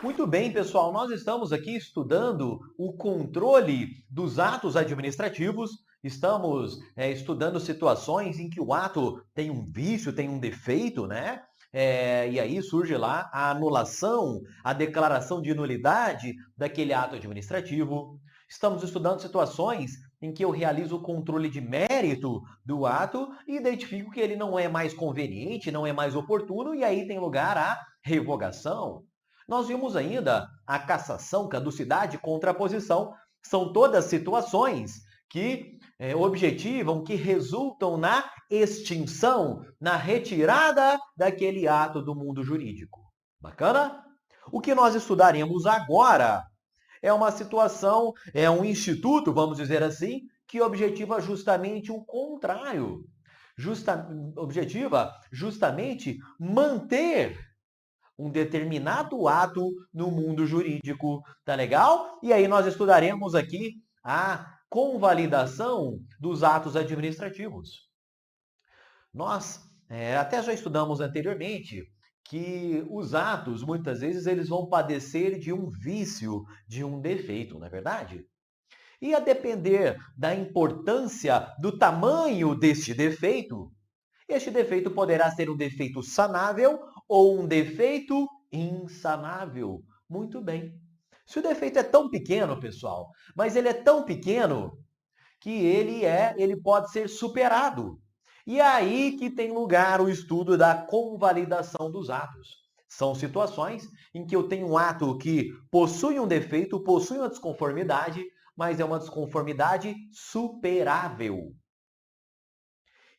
Muito bem, pessoal, nós estamos aqui estudando o controle dos atos administrativos. Estamos estudando situações em que o ato tem um vício, tem um defeito, né? E aí surge lá a anulação, a declaração de nulidade daquele ato administrativo. Estamos estudando situações em que eu realizo o controle de mérito do ato e identifico que ele não é mais conveniente, não é mais oportuno, e aí tem lugar a revogação. Nós vimos ainda a cassação, caducidade, contraposição. São todas situações que objetivam, que resultam na extinção, na retirada daquele ato do mundo jurídico. Bacana? O que nós estudaremos agora é uma situação, é um instituto, vamos dizer assim, que objetiva justamente o contrário. Objetiva justamente manter um determinado ato no mundo jurídico, tá legal? E aí nós estudaremos aqui a convalidação dos atos administrativos. Nós até já estudamos anteriormente que os atos, muitas vezes, eles vão padecer de um vício, de um defeito, não é verdade? E a depender da importância, do tamanho deste defeito, este defeito poderá ser um defeito sanável ou um defeito insanável. Muito bem. Se o defeito é tão pequeno, pessoal, mas ele é tão pequeno que ele pode ser superado. E é aí que tem lugar o estudo da convalidação dos atos. São situações em que eu tenho um ato que possui um defeito, possui uma desconformidade, mas é uma desconformidade superável.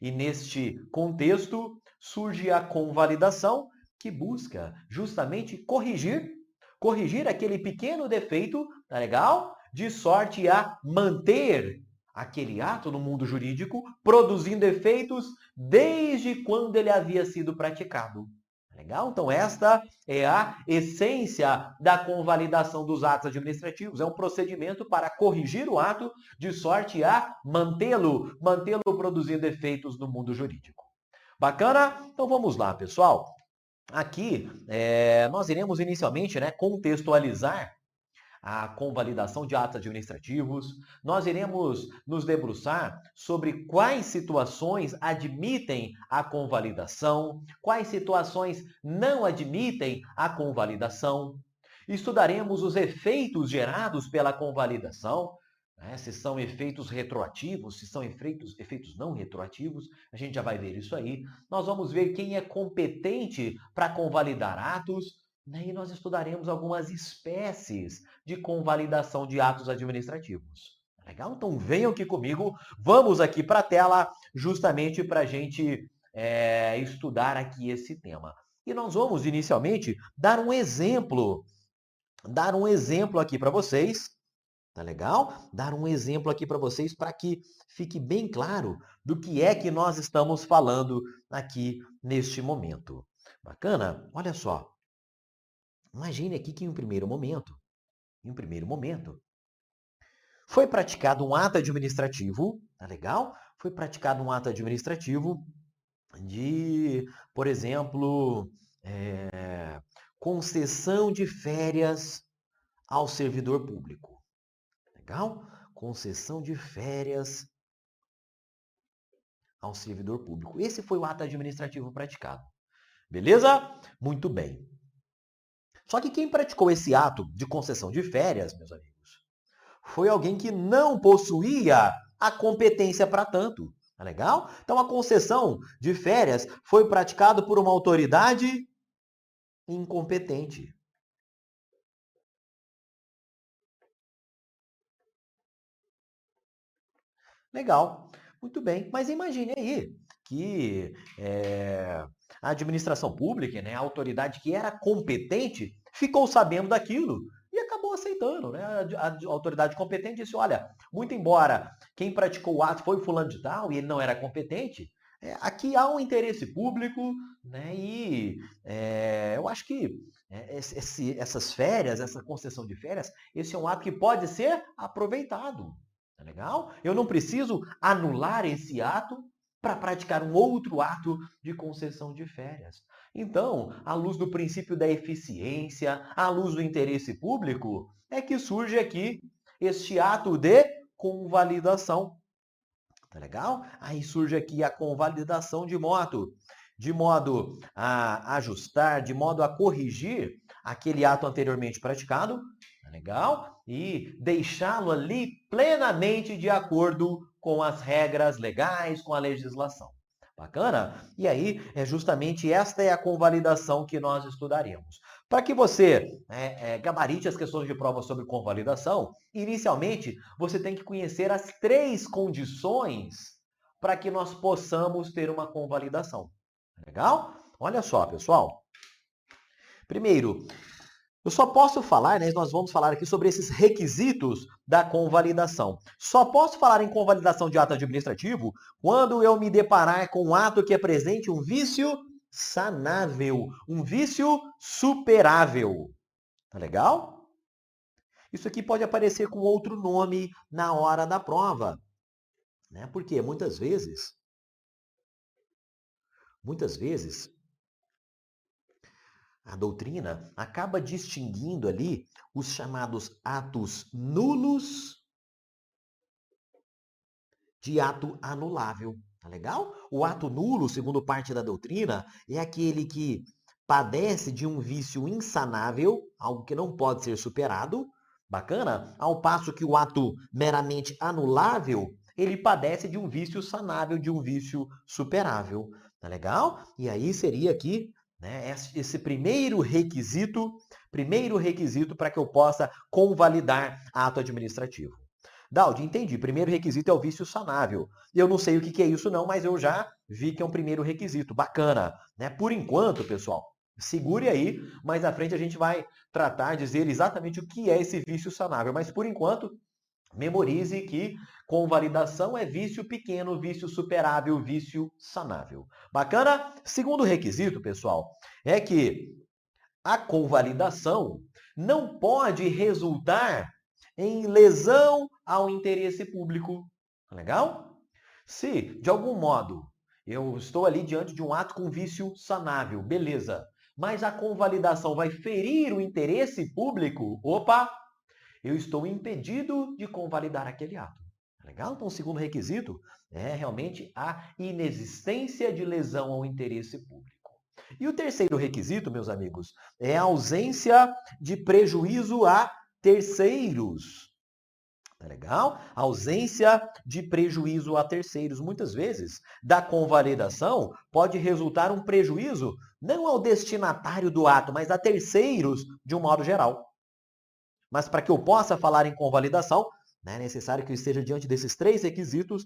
E neste contexto surge a convalidação, que busca justamente corrigir aquele pequeno defeito, tá legal? De sorte a manter aquele ato no mundo jurídico, produzindo efeitos desde quando ele havia sido praticado. Legal? Então, esta é a essência da convalidação dos atos administrativos. É um procedimento para corrigir o ato de sorte a mantê-lo produzindo efeitos no mundo jurídico. Bacana? Então, vamos lá, pessoal. Aqui, nós iremos inicialmente contextualizar a convalidação de atos administrativos. Nós iremos nos debruçar sobre quais situações admitem a convalidação, quais situações não admitem a convalidação. Estudaremos os efeitos gerados pela convalidação, né? Se são efeitos retroativos, se são efeitos não retroativos, a gente já vai ver isso aí. Nós vamos ver quem é competente para convalidar atos, né? E nós estudaremos algumas espécies de convalidação de atos administrativos. Legal? Então venham aqui comigo, vamos aqui para a tela justamente para a gente estudar aqui esse tema. E nós vamos inicialmente dar um exemplo aqui para vocês, tá legal? Dar um exemplo aqui para vocês para que fique bem claro do que é que nós estamos falando aqui neste momento. Bacana? Olha só. Imagine aqui que em um primeiro momento, foi praticado um ato administrativo, tá legal? Foi praticado um ato administrativo de, por exemplo, concessão de férias ao servidor público. Legal? Concessão de férias ao servidor público. Esse foi o ato administrativo praticado. Beleza? Muito bem. Só que quem praticou esse ato de concessão de férias, meus amigos, foi alguém que não possuía a competência para tanto. Tá legal? Então a concessão de férias foi praticado por uma autoridade incompetente. Legal. Muito bem. Mas imagine aí que a administração pública, né, a autoridade que era competente, ficou sabendo daquilo e acabou aceitando. Né? A autoridade competente disse, olha, muito embora quem praticou o ato foi o fulano de tal e ele não era competente, aqui há um interesse público, né, e eu acho que essas férias, essa concessão de férias, esse é um ato que pode ser aproveitado. Tá legal? Eu não preciso anular esse ato, para praticar um outro ato de concessão de férias. Então, à luz do princípio da eficiência, à luz do interesse público, é que surge aqui este ato de convalidação. Tá legal? Aí surge aqui a convalidação de modo a ajustar, de modo a corrigir aquele ato anteriormente praticado, tá legal? E deixá-lo ali plenamente de acordo com as regras legais, com a legislação. Bacana? E aí, é justamente esta é a convalidação que nós estudaremos. Para que você gabarite as questões de prova sobre convalidação, inicialmente você tem que conhecer as 3 condições para que nós possamos ter uma convalidação. Legal? Olha só, pessoal. Primeiro, eu só posso falar, né? Nós vamos falar aqui sobre esses requisitos da convalidação. Só posso falar em convalidação de ato administrativo quando eu me deparar com um ato que apresente um vício sanável, um vício superável. Tá legal? Isso aqui pode aparecer com outro nome na hora da prova, né? Porque muitas vezes, a doutrina acaba distinguindo ali os chamados atos nulos de ato anulável. Tá legal? O ato nulo, segundo parte da doutrina, é aquele que padece de um vício insanável, algo que não pode ser superado. Bacana? Ao passo que o ato meramente anulável, ele padece de um vício sanável, de um vício superável. Tá legal? E aí seria aqui, né, esse primeiro requisito para que eu possa convalidar ato administrativo. Daldi, entendi. Primeiro requisito é o vício sanável. Eu não sei o que é isso não, mas eu já vi que é um primeiro requisito. Bacana, né? Por enquanto, pessoal, segure aí, mais à frente a gente vai tratar, dizer exatamente o que é esse vício sanável. Mas por enquanto, memorize que convalidação é vício pequeno, vício superável, vício sanável. Bacana? Segundo requisito, pessoal, é que a convalidação não pode resultar em lesão ao interesse público. Legal? Se, de algum modo, eu estou ali diante de um ato com vício sanável, beleza. Mas a convalidação vai ferir o interesse público, opa, eu estou impedido de convalidar aquele ato. Legal? Então, o segundo requisito é realmente a inexistência de lesão ao interesse público. E o terceiro requisito, meus amigos, é a ausência de prejuízo a terceiros. Tá legal? Ausência de prejuízo a terceiros. Muitas vezes, da convalidação, pode resultar um prejuízo não ao destinatário do ato, mas a terceiros de um modo geral. Mas para que eu possa falar em convalidação, é necessário que eu esteja diante desses 3 requisitos: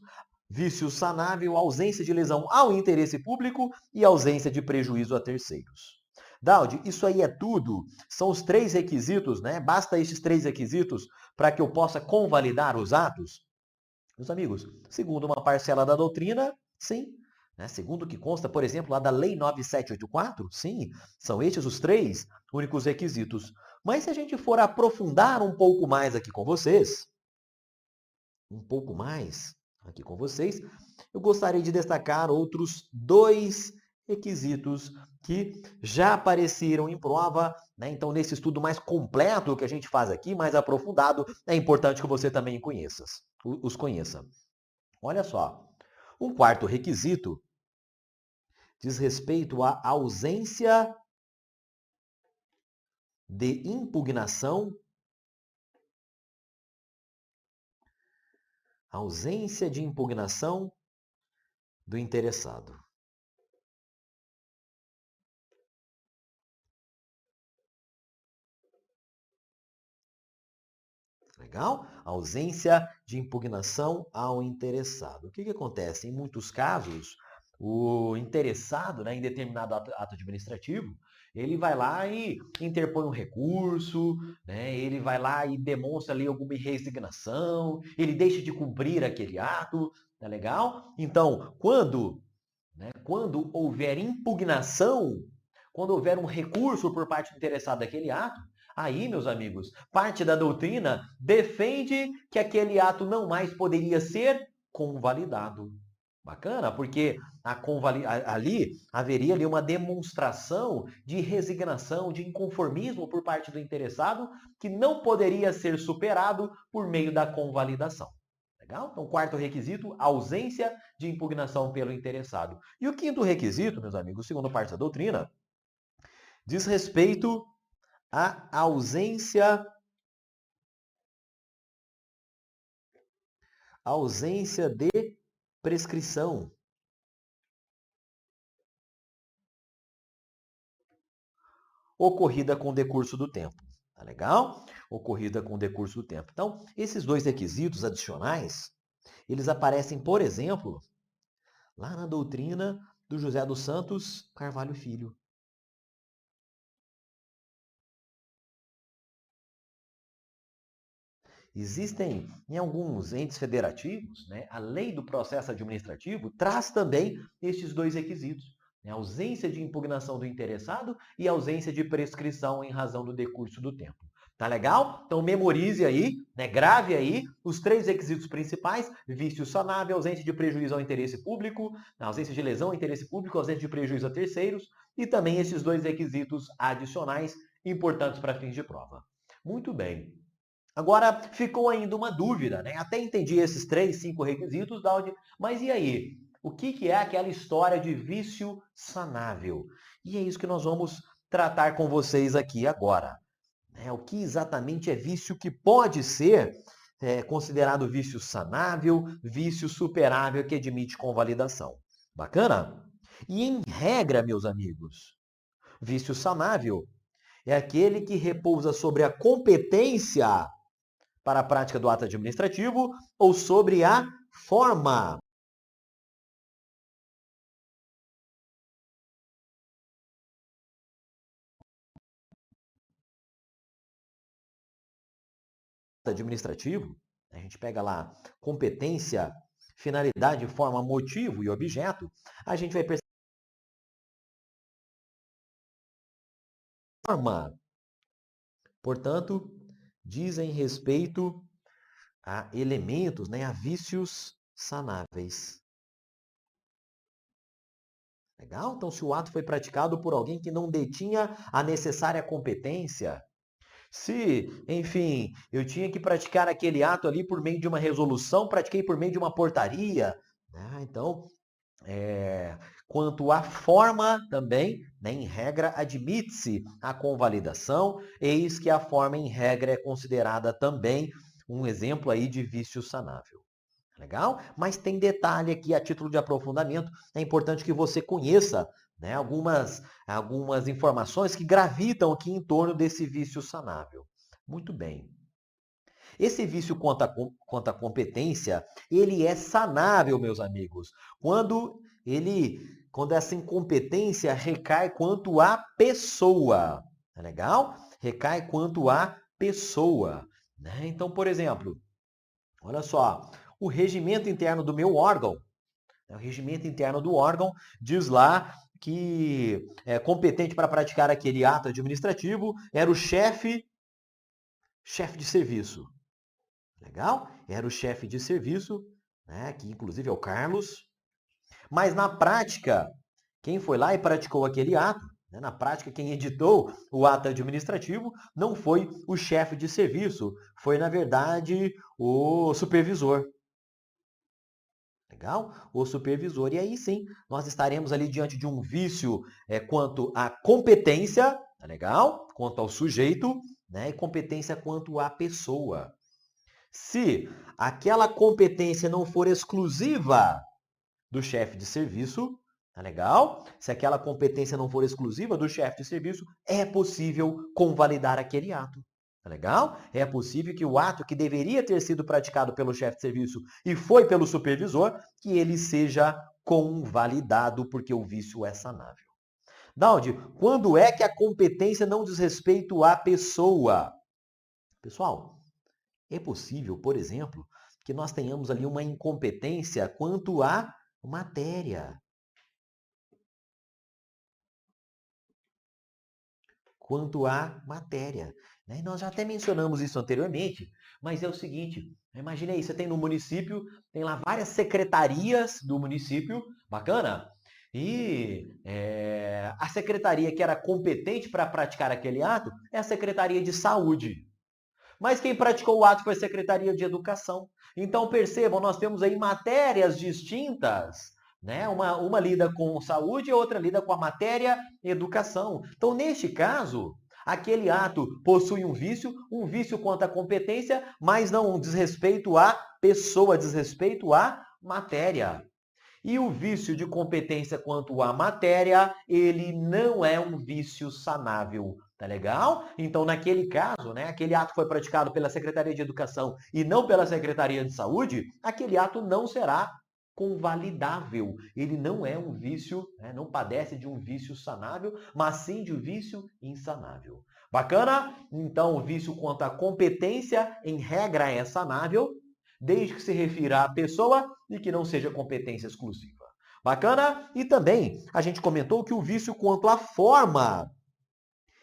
vício sanável, ausência de lesão ao interesse público e ausência de prejuízo a terceiros. Daldi, isso aí é tudo? São os 3 requisitos, né? Basta esses 3 requisitos para que eu possa convalidar os atos? Meus amigos, segundo uma parcela da doutrina, sim. Né? Segundo o que consta, por exemplo, lá da Lei 9784, sim, são estes os 3 únicos requisitos. Mas se a gente for aprofundar um pouco mais aqui com vocês, eu gostaria de destacar outros 2 requisitos que já apareceram em prova, né? Então, nesse estudo mais completo que a gente faz aqui, mais aprofundado, é importante que você também os conheça. Olha só, um quarto requisito diz respeito à ausência de impugnação, do interessado. Legal? Ausência de impugnação ao interessado. O que acontece? Em muitos casos, o interessado, né, em determinado ato administrativo, ele vai lá e interpõe um recurso, né, ele vai lá e demonstra ali alguma resignação, ele deixa de cumprir aquele ato, tá legal? Então, quando houver impugnação, quando houver um recurso por parte do interessado daquele ato, aí, meus amigos, parte da doutrina defende que aquele ato não mais poderia ser convalidado. Bacana, porque ali haveria ali uma demonstração de resignação, de inconformismo por parte do interessado, que não poderia ser superado por meio da convalidação. Legal? Então, quarto requisito, ausência de impugnação pelo interessado. E o quinto requisito, meus amigos, segundo parte da doutrina, diz respeito à ausência de prescrição ocorrida com o decurso do tempo. Tá legal? Ocorrida com o decurso do tempo. Então, esses dois requisitos adicionais, eles aparecem, por exemplo, lá na doutrina do José dos Santos Carvalho Filho. Existem em alguns entes federativos, né, a lei do processo administrativo traz também estes dois requisitos, né, ausência de impugnação do interessado e ausência de prescrição em razão do decurso do tempo. Tá legal? Então memorize aí, né, grave aí os três requisitos principais: vício sanável, ausência de prejuízo ao interesse público, ausência de lesão ao interesse público, ausência de prejuízo a terceiros, e também esses dois requisitos adicionais importantes para fins de prova. Muito bem. Agora, ficou ainda uma dúvida, né? Até entendi esses 3, 5 requisitos, Daudi, mas e aí? O que é aquela história de vício sanável? E é isso que nós vamos tratar com vocês aqui agora. Né? O que exatamente é vício que pode ser considerado vício sanável, vício superável que admite convalidação. Bacana? E em regra, meus amigos, vício sanável é aquele que repousa sobre a competência para a prática do ato administrativo ou sobre a forma administrativo. A gente pega lá competência, finalidade, forma, motivo e objeto. A gente vai perceber forma. Portanto, dizem respeito a elementos, né, a vícios sanáveis. Legal? Então, se o ato foi praticado por alguém que não detinha a necessária competência, se, enfim, eu tinha que praticar aquele ato ali por meio de uma resolução, pratiquei por meio de uma portaria, né? Então, quanto à forma também, né, em regra, admite-se a convalidação, eis que a forma em regra é considerada também um exemplo aí de vício sanável. Legal? Mas tem detalhe aqui a título de aprofundamento. É importante que você conheça, né, algumas informações que gravitam aqui em torno desse vício sanável. Muito bem. Esse vício quanto à competência, ele é sanável, meus amigos, quando essa incompetência recai quanto à pessoa. Tá legal? Recai quanto à pessoa. Né? Então, por exemplo, olha só, o regimento interno do meu órgão, né, o regimento interno do órgão diz lá que competente para praticar aquele ato administrativo era o chefe de serviço. Legal? Era o chefe de serviço, né, que inclusive é o Carlos. Mas na prática, quem foi lá e praticou aquele ato, né, na prática, quem editou o ato administrativo não foi o chefe de serviço, foi, na verdade, o supervisor. Legal? O supervisor. E aí sim, nós estaremos ali diante de um vício quanto à competência, tá legal? Quanto ao sujeito, né? E competência quanto à pessoa. Se aquela competência não for exclusiva do chefe de serviço, tá legal? Se aquela competência não for exclusiva do chefe de serviço, é possível convalidar aquele ato. Tá legal? É possível que o ato que deveria ter sido praticado pelo chefe de serviço e foi pelo supervisor, que ele seja convalidado porque o vício é sanável. Daudi, quando é que a competência não diz respeito à pessoa? Pessoal, é possível, por exemplo, que nós tenhamos ali uma incompetência quanto à matéria. quanto à matéria. Né? E nós já até mencionamos isso anteriormente, mas é o seguinte, imagine aí, você tem no município, tem lá várias secretarias do município, bacana? E a secretaria que era competente para praticar aquele ato é a Secretaria de Saúde. Mas quem praticou o ato foi a Secretaria de Educação. Então, percebam, nós temos aí matérias distintas, né? Uma lida com saúde e outra lida com a matéria educação. Então, neste caso, aquele ato possui um vício quanto à competência, mas não diz respeito à pessoa, diz respeito à matéria. E o vício de competência quanto à matéria, ele não é um vício sanável. Tá legal? Então, naquele caso, né, aquele ato foi praticado pela Secretaria de Educação e não pela Secretaria de Saúde, aquele ato não será convalidável. Ele não é um vício, né, não padece de um vício sanável, mas sim de um vício insanável. Bacana? Então, o vício quanto à competência, em regra, é sanável, desde que se refira à pessoa e que não seja competência exclusiva. Bacana? E também a gente comentou que o vício quanto à forma,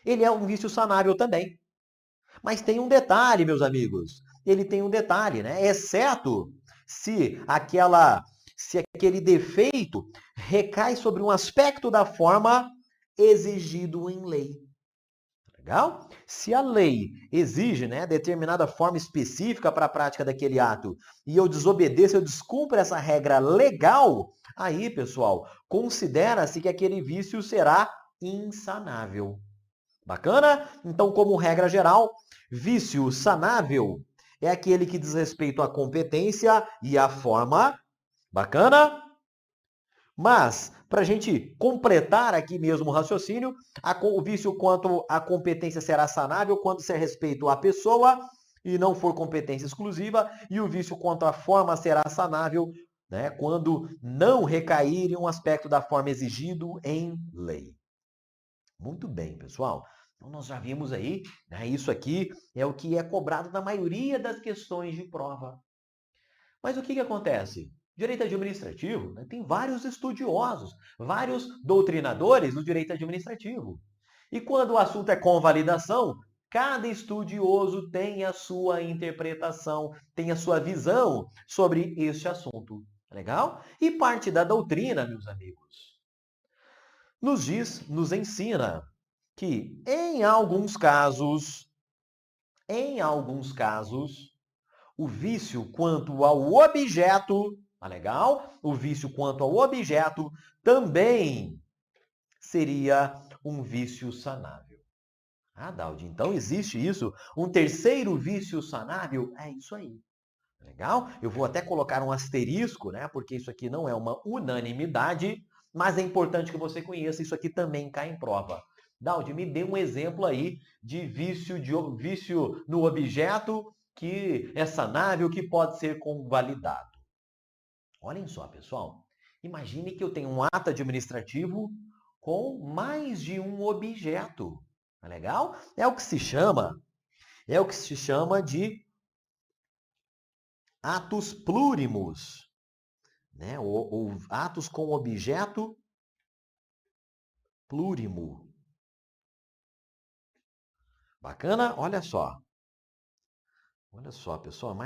ele é um vício sanável também. Mas tem um detalhe, meus amigos. Ele tem um detalhe, né? Exceto se aquele defeito recai sobre um aspecto da forma exigido em lei. Legal? Se a lei exige, né, determinada forma específica para a prática daquele ato e eu desobedeço, eu descumpro essa regra legal, aí, pessoal, considera-se que aquele vício será insanável. Bacana? Então, como regra geral, vício sanável é aquele que diz respeito à competência e à forma. Bacana? Mas, para a gente completar aqui mesmo o raciocínio, o vício quanto à competência será sanável quando se respeito à pessoa e não for competência exclusiva, e o vício quanto à forma será sanável, né, quando não recair em um aspecto da forma exigido em lei. Muito bem, pessoal. Então, nós já vimos aí, né, isso aqui é o que é cobrado na maioria das questões de prova. Mas o que acontece? Direito administrativo, né, tem vários estudiosos, vários doutrinadores no direito administrativo. E quando o assunto é convalidação, cada estudioso tem a sua interpretação, tem a sua visão sobre este assunto. Legal? E parte da doutrina, meus amigos, nos ensina que em alguns casos, o vício quanto ao objeto, tá legal? O vício quanto ao objeto também seria um vício sanável. Ah, Daldi, então existe isso? Um terceiro vício sanável? É isso aí. Legal? Eu vou até colocar um asterisco, né? Porque isso aqui não é uma unanimidade, mas é importante que você conheça, isso aqui também cai em prova. Daldi, me dê um exemplo aí de vício no objeto que é sanável, que pode ser convalidado. Olhem só, pessoal. Imagine que eu tenho um ato administrativo com mais de um objeto. Tá legal? É o que se chama de atos plúrimos, né? Ou atos com objeto plúrimo. Bacana? Olha só. Olha só, pessoal,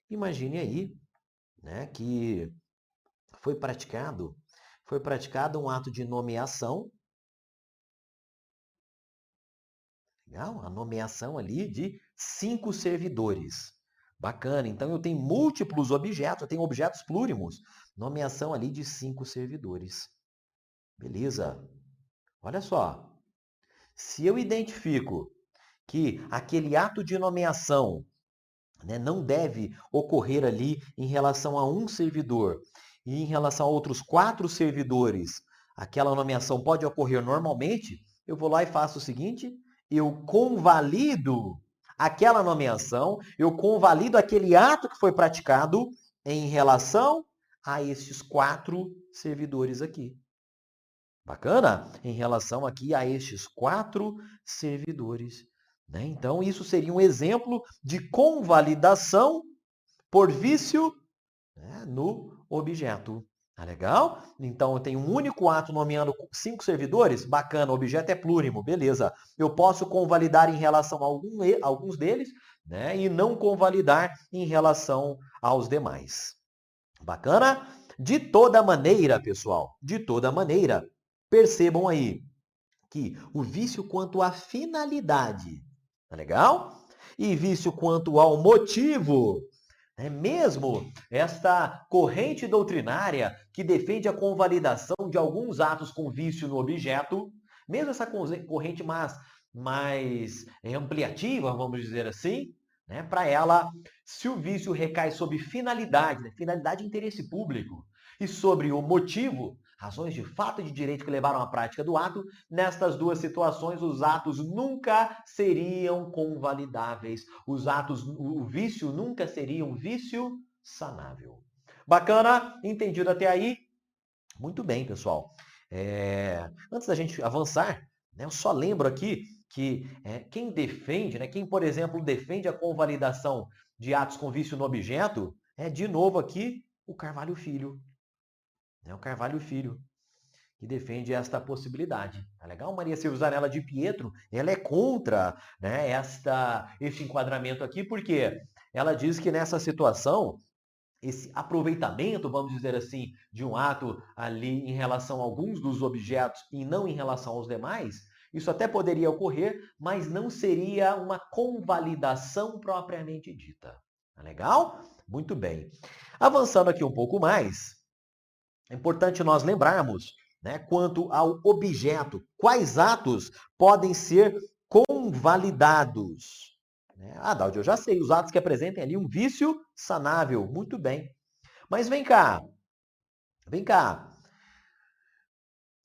imagine aí, né, que foi praticado um ato de nomeação, legal? A nomeação ali de 5 servidores. Bacana, então eu tenho múltiplos objetos, eu tenho objetos plúrimos, nomeação ali de 5 servidores. Beleza? Olha só, se eu identifico que aquele ato de nomeação, né, não deve ocorrer ali em relação a um servidor e em relação a outros 4 servidores, aquela nomeação pode ocorrer normalmente, eu vou lá e faço o seguinte, eu convalido aquela nomeação, eu convalido aquele ato que foi praticado em relação a esses 4 servidores aqui. Bacana? Em relação aqui a estes 4 servidores. Né? Então, isso seria um exemplo de convalidação por vício, né, no objeto. Tá legal? Então, eu tenho um único ato nomeando 5 servidores? Bacana, o objeto é plurimo, beleza. Eu posso convalidar em relação a alguns deles, né? E não convalidar em relação aos demais. Bacana? De toda maneira, pessoal, de toda maneira, percebam aí que o vício quanto à finalidade, tá legal? E vício quanto ao motivo, é mesmo esta corrente doutrinária que defende a convalidação de alguns atos com vício no objeto, mesmo essa corrente mais ampliativa, vamos dizer assim, né, para ela, se o vício recai sobre finalidade, né, finalidade de interesse público, e sobre o motivo, razões de fato e de direito que levaram à prática do ato, nestas duas situações os atos nunca seriam convalidáveis. O vício nunca seria um vício sanável. Bacana? Entendido até aí? Muito bem, pessoal. Antes da gente avançar, né, eu só lembro aqui que quem defende, né, quem, por exemplo, defende a convalidação de atos com vício no objeto, é de novo aqui o Carvalho Filho. O Carvalho Filho, que defende esta possibilidade. Tá legal? Maria Silvia Zanella de Pietro, ela é contra, né, este enquadramento aqui, porque ela diz que nessa situação, esse aproveitamento, vamos dizer assim, de um ato ali em relação a alguns dos objetos e não em relação aos demais, isso até poderia ocorrer, mas não seria uma convalidação propriamente dita. Tá legal? Muito bem. Avançando aqui um pouco mais, é importante nós lembrarmos, né, quanto ao objeto, quais atos podem ser convalidados. Daldi, eu já sei, os atos que apresentem ali um vício sanável. Muito bem. Mas vem cá, vem cá.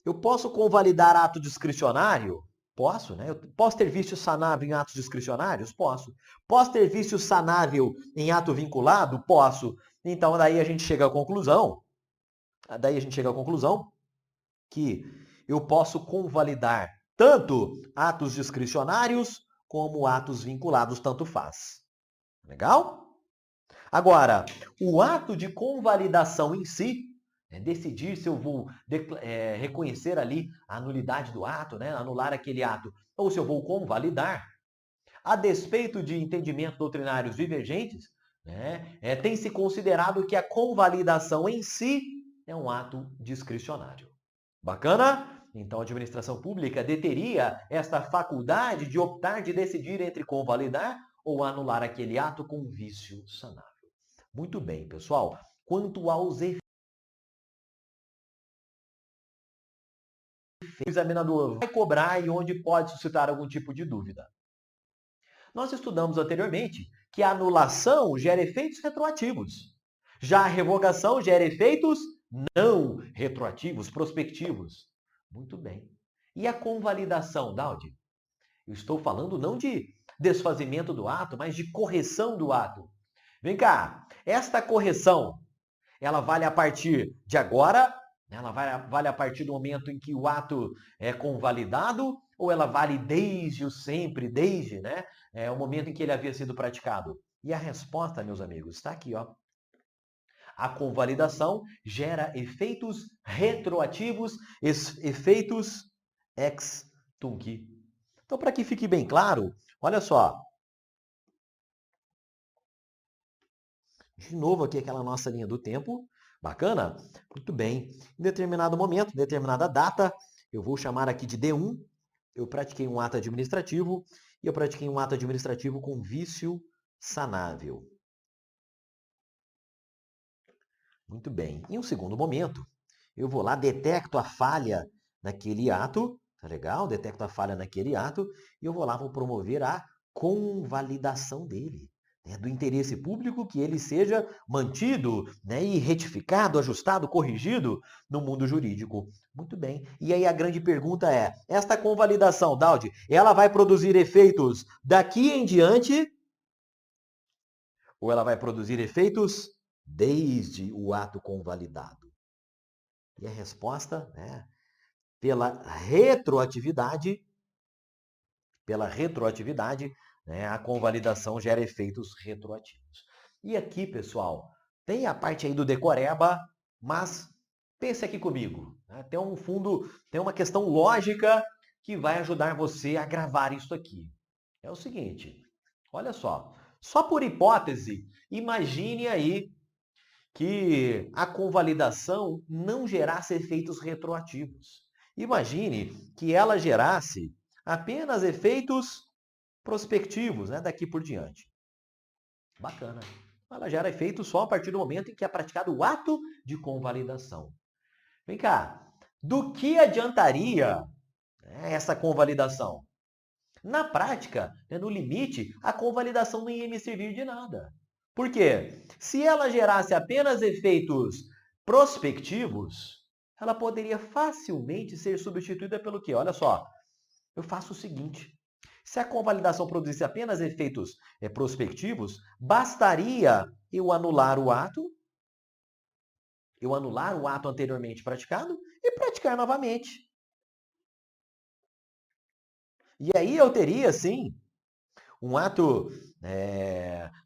Eu posso convalidar ato discricionário? Posso, né? Eu posso ter vício sanável em atos discricionários? Posso. Posso ter vício sanável em ato vinculado? Posso. Então, daí a gente chega à conclusão que eu posso convalidar tanto atos discricionários como atos vinculados, tanto faz. Legal? Agora, o ato de convalidação em si, decidir se eu vou reconhecer ali a nulidade do ato, né, anular aquele ato, ou se eu vou convalidar, a despeito de entendimentos doutrinários divergentes, né, tem se considerado que a convalidação em si é um ato discricionário. Bacana? Então, a administração pública deteria esta faculdade de optar, de decidir entre convalidar ou anular aquele ato com vício sanável. Muito bem, pessoal. Quanto aos efeitos, o examinador vai cobrar e onde pode suscitar algum tipo de dúvida. Nós estudamos anteriormente que a anulação gera efeitos retroativos. Já a revogação gera efeitos não retroativos, prospectivos. Muito bem. E a convalidação, Daldi? Eu estou falando não de desfazimento do ato, mas de correção do ato. Vem cá, esta correção, ela vale a partir de agora? Ela vale a partir do momento em que o ato é convalidado? Ou ela vale desde o sempre, desde, né, o momento em que ele havia sido praticado? E a resposta, meus amigos, está aqui, ó. A convalidação gera efeitos retroativos, efeitos ex tunc. Então, para que fique bem claro, olha só. De novo aqui aquela nossa linha do tempo. Bacana? Muito bem. Em determinado momento, em determinada data, eu vou chamar aqui de D1. Eu pratiquei um ato administrativo e eu pratiquei um ato administrativo com vício sanável. Muito bem. Em um segundo momento, eu vou lá, detecto a falha naquele ato, tá legal? Detecto a falha naquele ato e eu vou lá, vou promover a convalidação dele. Do interesse público que ele seja mantido, né, e retificado, ajustado, corrigido no mundo jurídico. Muito bem. E aí a grande pergunta é, esta convalidação, Daldi, ela vai produzir efeitos daqui em diante ou ela vai produzir efeitos desde o ato convalidado? E a resposta, né, pela retroatividade, né, a convalidação gera efeitos retroativos. E aqui, pessoal, tem a parte aí do decoreba, mas Pense aqui comigo. Né? Tem um fundo, tem uma questão lógica que vai ajudar você a gravar isso aqui. É o seguinte, olha só por hipótese, imagine aí que a convalidação não gerasse efeitos retroativos. Imagine que ela gerasse apenas efeitos prospectivos, né, daqui por diante. Bacana. Ela gera efeitos só a partir do momento em que é praticado o ato de convalidação. Vem cá, do que adiantaria, né, essa convalidação? Na prática, né, no limite, a convalidação não ia me servir de nada. Por quê? Se ela gerasse apenas efeitos prospectivos, ela poderia facilmente ser substituída pelo quê? Olha só, eu faço o seguinte. Se a convalidação produzisse apenas efeitos prospectivos, bastaria eu anular o ato anteriormente praticado e praticar novamente. E aí eu teria, sim, um ato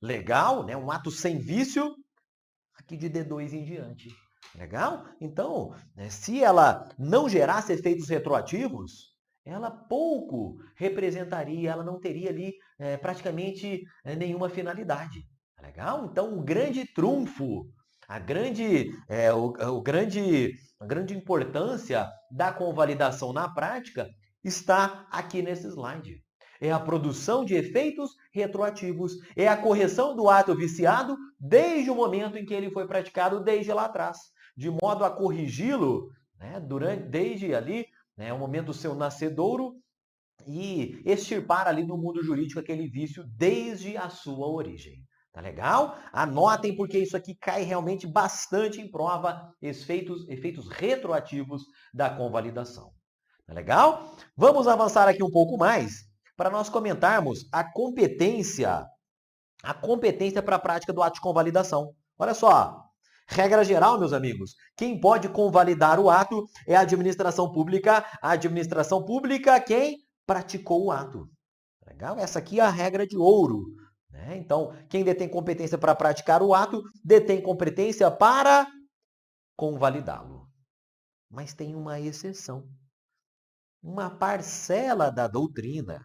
legal, né? Um ato sem vício, aqui de D2 em diante. Legal? Então, se ela não gerasse efeitos retroativos, ela pouco representaria, ela não teria ali praticamente nenhuma finalidade. Legal? Então, o grande trunfo, a grande importância da convalidação na prática está aqui nesse slide. É a produção de efeitos retroativos, é a correção do ato viciado desde o momento em que ele foi praticado, desde lá atrás, de modo a corrigi-lo, né, desde ali, né, o momento do seu nascedouro, e extirpar ali do mundo jurídico aquele vício desde a sua origem. Tá legal? Anotem, porque isso aqui cai realmente bastante em prova, efeitos retroativos da convalidação. Tá legal? Vamos avançar aqui um pouco mais para nós comentarmos a competência para a prática do ato de convalidação. Olha só, regra geral, meus amigos, quem pode convalidar o ato é a administração pública. A administração pública, quem praticou o ato. Legal? Essa aqui é a regra de ouro. Né? Então, quem detém competência para praticar o ato, detém competência para convalidá-lo. Mas tem uma exceção. Uma parcela da doutrina.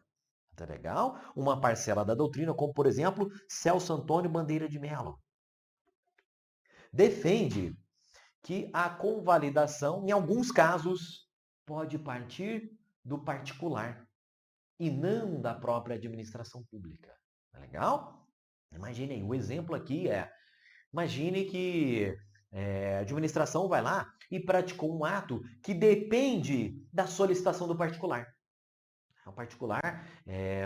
Tá legal? Uma parcela da doutrina, como por exemplo, Celso Antônio Bandeira de Mello, defende que a convalidação, em alguns casos, pode partir do particular e não da própria administração pública. Tá legal? Imagine aí, o exemplo aqui imagine que a administração vai lá e praticou um ato que depende da solicitação do particular. O particular,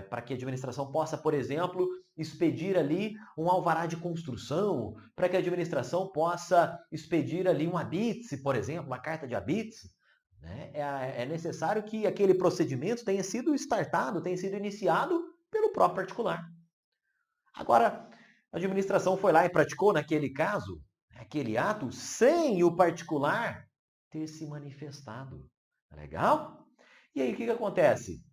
para que a administração possa, por exemplo, expedir ali um alvará de construção, para que a administração possa expedir ali um habite, por exemplo, uma carta de habite, né? É necessário que aquele procedimento tenha sido startado, tenha sido iniciado pelo próprio particular. Agora, a administração foi lá e praticou, naquele caso, aquele ato, sem o particular ter se manifestado. Legal? E aí, o que acontece?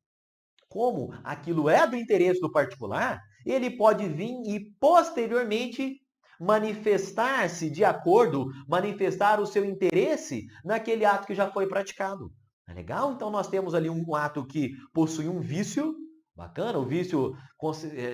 Como aquilo é do interesse do particular, ele pode vir e posteriormente manifestar-se de acordo, manifestar o seu interesse naquele ato que já foi praticado. Tá legal? Então nós temos ali um ato que possui um vício, bacana, o vício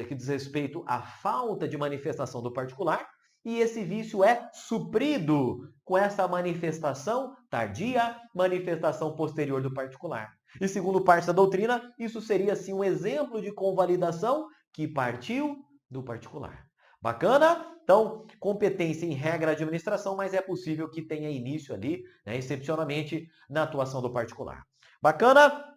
que diz respeito à falta de manifestação do particular, e esse vício é suprido com essa manifestação tardia, manifestação posterior do particular. E segundo parte da doutrina, isso seria sim um exemplo de convalidação que partiu do particular. Bacana? Então, competência em regra de administração, mas é possível que tenha início ali, né, excepcionalmente, na atuação do particular. Bacana?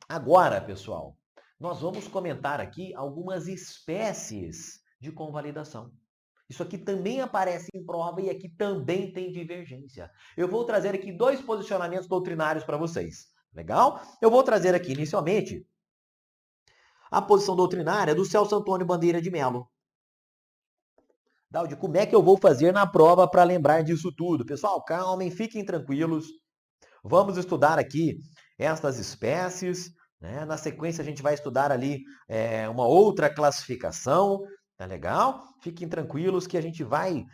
Agora, pessoal, nós vamos comentar aqui algumas espécies de convalidação. Isso aqui também aparece em prova e aqui também tem divergência. Eu vou trazer aqui dois posicionamentos doutrinários para vocês. Legal? Eu vou trazer aqui, inicialmente, a posição doutrinária do Celso Antônio Bandeira de Mello. Daldi, como é que eu vou fazer na prova para lembrar disso tudo? Pessoal, calmem, fiquem tranquilos. Vamos estudar aqui estas espécies. Né? Na sequência, a gente vai estudar ali uma outra classificação. Tá legal? Fiquem tranquilos que a gente vai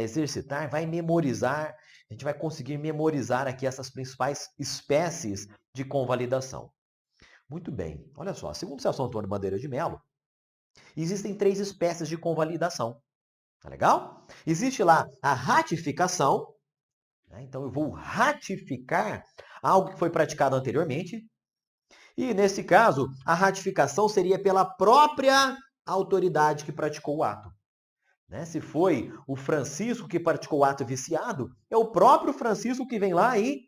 exercitar, vai memorizar a gente vai conseguir memorizar aqui essas principais espécies de convalidação. Muito bem. Olha só, segundo Celso Antônio Bandeira de Mello, existem 3 espécies de convalidação. Tá legal? Existe lá a ratificação, né? Então eu vou ratificar algo que foi praticado anteriormente. E nesse caso, a ratificação seria pela própria autoridade que praticou o ato. Né? Se foi o Francisco que praticou o ato viciado, é o próprio Francisco que vem lá e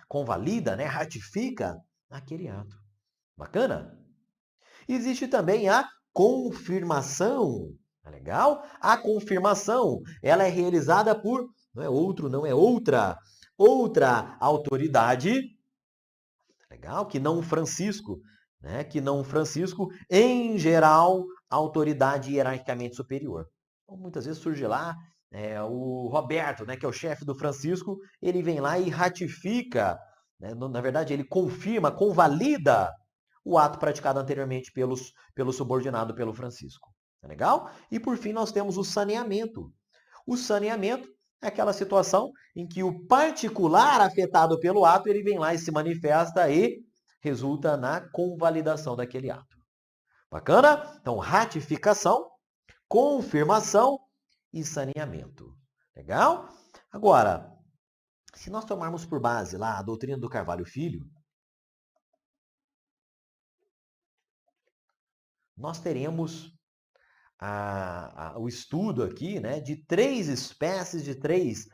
convalida, né? Ratifica aquele ato. Bacana? Existe também a confirmação. Tá legal? A confirmação, ela é realizada por, não é outro, não é outra autoridade, legal? Que não o Francisco, né? Que não o Francisco, em geral, autoridade hierarquicamente superior. Então, muitas vezes surge lá o Roberto, né? Que é o chefe do Francisco, ele vem lá e ratifica, né? Na verdade, ele confirma, convalida o ato praticado anteriormente pelo subordinado, pelo Francisco. Tá legal? E por fim, nós temos o saneamento. O saneamento é aquela situação em que o particular afetado pelo ato, ele vem lá e se manifesta e resulta na convalidação daquele ato. Bacana? Então, ratificação, confirmação e saneamento. Legal? Agora, se nós tomarmos por base lá a doutrina do Carvalho Filho, nós teremos o estudo aqui, né, de 3 espécies, de 3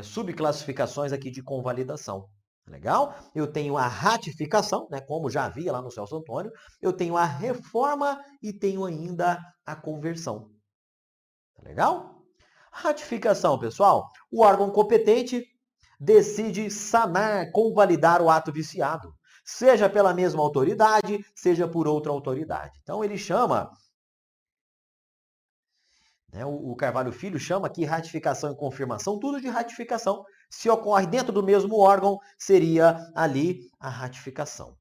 subclassificações aqui de convalidação. Legal? Eu tenho a ratificação, né, como já havia lá no Celso Antônio, eu tenho a reforma e tenho ainda a conversão. Tá legal? Ratificação, pessoal, o órgão competente decide sanar, convalidar o ato viciado, seja pela mesma autoridade, seja por outra autoridade. Então ele chama, né, o Carvalho Filho chama aqui ratificação e confirmação, tudo de ratificação. Se ocorre dentro do mesmo órgão, seria ali a ratificação.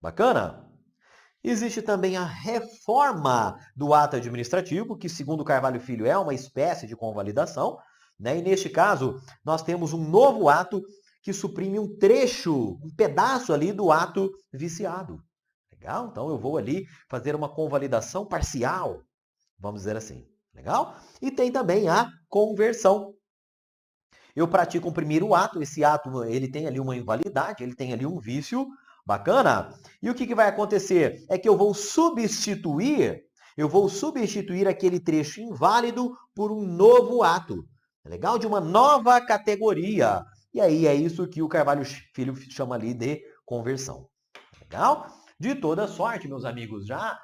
Bacana? Existe também a reforma do ato administrativo, que segundo o Carvalho Filho é uma espécie de convalidação, né? E neste caso, nós temos um novo ato que suprime um trecho, um pedaço ali do ato viciado. Legal? Então eu vou ali fazer uma convalidação parcial, vamos dizer assim. Legal? E tem também a conversão. Eu pratico um primeiro ato, esse ato ele tem ali uma invalidade, ele tem ali um vício, bacana? E o que vai acontecer? É que eu vou substituir aquele trecho inválido por um novo ato. Legal? De uma nova categoria. E aí é isso que o Carvalho Filho chama ali de conversão. Legal? De toda sorte, meus amigos, já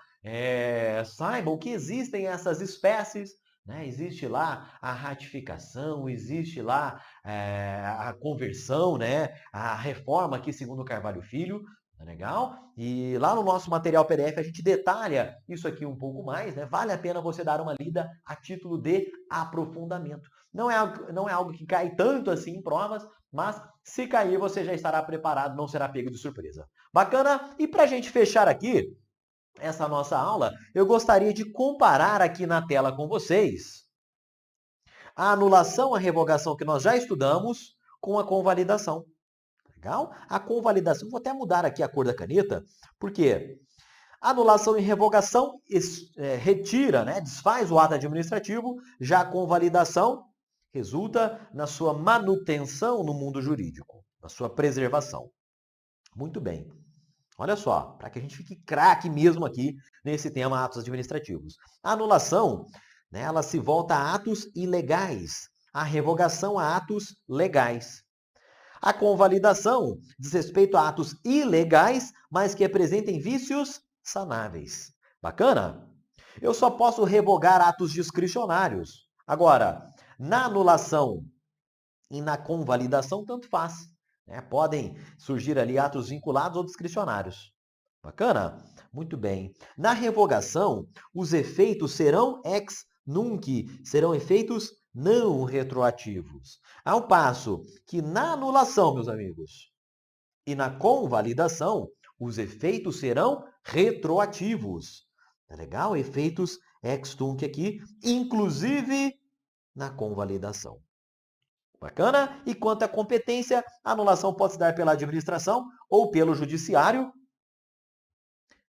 saibam que existem essas espécies, né? Existe lá a ratificação, existe lá a conversão, né? A reforma aqui, segundo o Carvalho Filho, tá legal? E lá no nosso material PDF a gente detalha isso aqui um pouco mais, né? Vale a pena você dar uma lida a título de aprofundamento. Não é algo que cai tanto assim em provas, mas se cair você já estará preparado, não será pego de surpresa. Bacana? E para a gente fechar aqui essa nossa aula, eu gostaria de comparar aqui na tela com vocês a anulação, a revogação que nós já estudamos com a convalidação. Legal? A convalidação, vou até mudar aqui a cor da caneta, porque anulação e revogação retira, né, desfaz o ato administrativo, já a convalidação resulta na sua manutenção no mundo jurídico, na sua preservação. Muito bem. Olha só, para que a gente fique craque mesmo aqui nesse tema atos administrativos. A anulação, né, ela se volta a atos ilegais. A revogação a atos legais. A convalidação diz respeito a atos ilegais, mas que apresentem vícios sanáveis. Bacana? Eu só posso revogar atos discricionários. Agora, na anulação e na convalidação, tanto faz. Né? Podem surgir ali atos vinculados ou discricionários. Bacana? Muito bem. Na revogação, os efeitos serão ex nunc, serão efeitos não retroativos. Ao passo que na anulação, meus amigos, e na convalidação, os efeitos serão retroativos. Tá legal? Efeitos ex tunc aqui, inclusive na convalidação. Bacana? E quanto à competência, a anulação pode se dar pela administração ou pelo judiciário,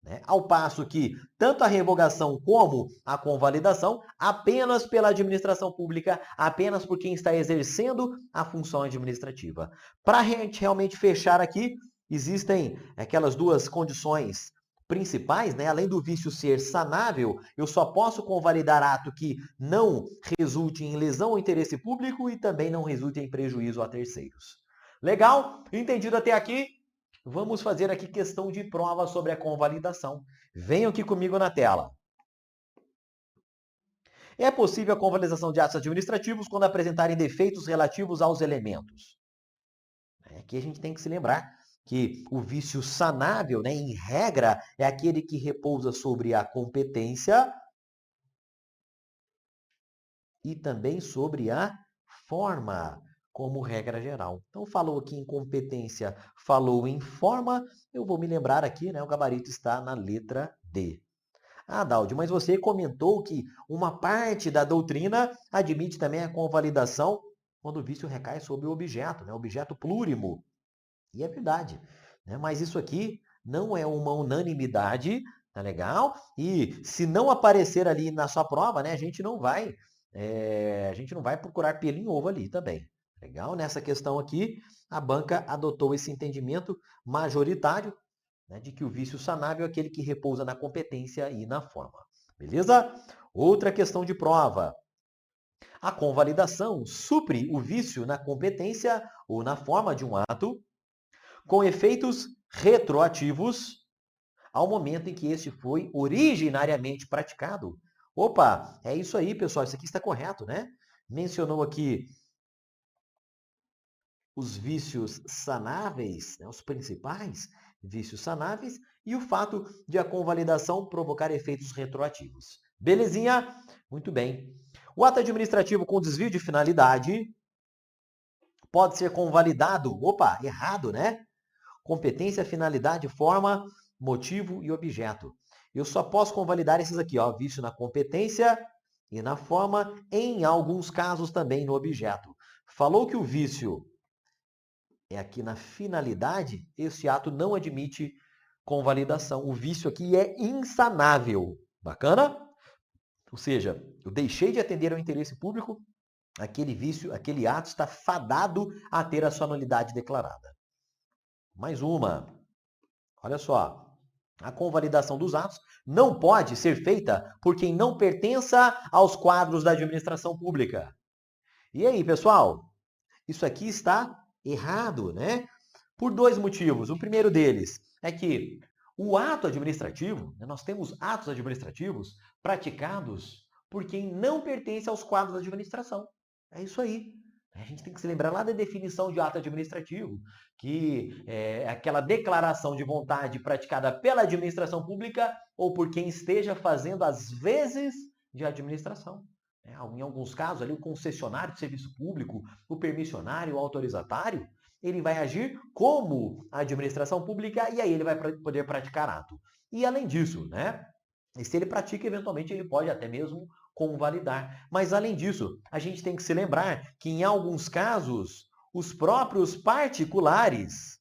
né? Ao passo que tanto a revogação como a convalidação, apenas pela administração pública, apenas por quem está exercendo a função administrativa. Para a gente realmente fechar aqui, existem aquelas duas condições principais, né? Além do vício ser sanável, eu só posso convalidar ato que não resulte em lesão ao interesse público e também não resulte em prejuízo a terceiros. Legal? Entendido até aqui? Vamos fazer aqui questão de prova sobre a convalidação. Venham aqui comigo na tela. É possível a convalidação de atos administrativos quando apresentarem defeitos relativos aos elementos. Aqui a gente tem que se lembrar que o vício sanável, né, em regra, é aquele que repousa sobre a competência e também sobre a forma, como regra geral. Então, falou aqui em competência, falou em forma, eu vou me lembrar aqui, né, o gabarito está na letra D. Ah, Daldio, mas você comentou que uma parte da doutrina admite também a convalidação quando o vício recai sobre o objeto, né, objeto plurimo. E é verdade, né? Mas isso aqui não é uma unanimidade, tá legal? E se não aparecer ali na sua prova, né, a gente não vai procurar pelo em ovo ali também. Legal? Nessa questão aqui, a banca adotou esse entendimento majoritário, né, de que o vício sanável é aquele que repousa na competência e na forma. Beleza? Outra questão de prova. A convalidação supre o vício na competência ou na forma de um ato com efeitos retroativos ao momento em que este foi originariamente praticado. Opa, é isso aí, pessoal, isso aqui está correto, né? Mencionou aqui os vícios sanáveis, né, os principais vícios sanáveis, e o fato de a convalidação provocar efeitos retroativos. Belezinha? Muito bem. O ato administrativo com desvio de finalidade pode ser convalidado. Opa, errado, né? Competência, finalidade, forma, motivo e objeto. Eu só posso convalidar esses aqui, ó, vício na competência e na forma, em alguns casos também no objeto. Falou que o vício é aqui na finalidade, esse ato não admite convalidação. O vício aqui é insanável. Bacana? Ou seja, eu deixei de atender ao interesse público, aquele vício, aquele ato está fadado a ter a sua nulidade declarada. Mais uma. Olha só. A convalidação dos atos não pode ser feita por quem não pertença aos quadros da administração pública. E aí, pessoal? Isso aqui está errado, né? Por dois motivos. O primeiro deles é que o ato administrativo, né, nós temos atos administrativos praticados por quem não pertence aos quadros da administração. É isso aí. A gente tem que se lembrar lá da definição de ato administrativo, que é aquela declaração de vontade praticada pela administração pública ou por quem esteja fazendo as vezes de administração. Em alguns casos, ali, o concessionário de serviço público, o permissionário, o autorizatário, ele vai agir como a administração pública e aí ele vai poder praticar ato. E além disso, né? E se ele pratica, eventualmente ele pode até mesmo convalidar. Mas além disso, a gente tem que se lembrar que em alguns casos, os próprios particulares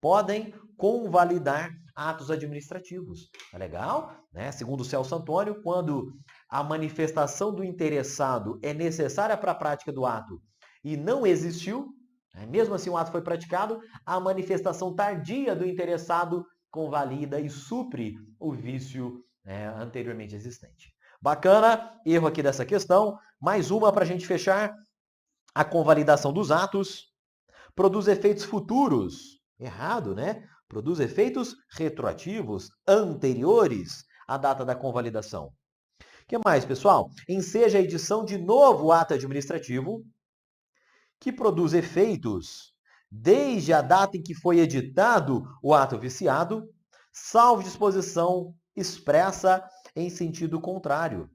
podem convalidar atos administrativos. Tá legal? Né? Segundo o Celso Antônio, quando a manifestação do interessado é necessária para a prática do ato e não existiu, né? Mesmo assim o ato foi praticado, a manifestação tardia do interessado convalida e supre o vício anteriormente existente. Bacana, erro aqui dessa questão. Mais uma para a gente fechar. A convalidação dos atos produz efeitos futuros. Errado, né? Produz efeitos retroativos, anteriores à data da convalidação. O que mais, pessoal? Enseja a edição de novo ato administrativo que produz efeitos desde a data em que foi editado o ato viciado, salvo disposição expressa em sentido contrário.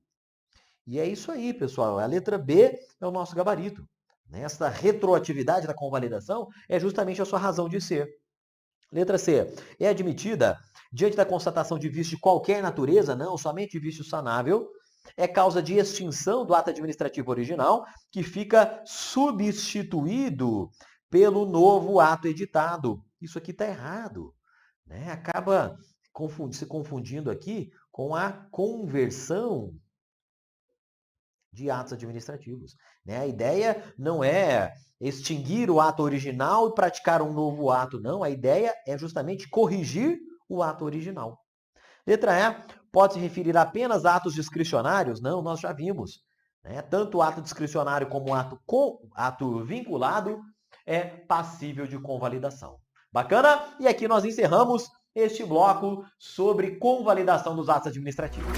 E é isso aí, pessoal. A letra B é o nosso gabarito. Essa retroatividade da convalidação é justamente a sua razão de ser. Letra C. É admitida, diante da constatação de vício de qualquer natureza, não somente vício sanável, é causa de extinção do ato administrativo original, que fica substituído pelo novo ato editado. Isso aqui está errado, né? Acaba se confundindo aqui com a conversão de atos administrativos, né? A ideia não é extinguir o ato original e praticar um novo ato, não. A ideia é justamente corrigir o ato original. Letra E, pode se referir apenas a atos discricionários? Não, nós já vimos, né? Tanto o ato discricionário como o ato vinculado é passível de convalidação. Bacana? E aqui nós encerramos este bloco sobre convalidação dos atos administrativos.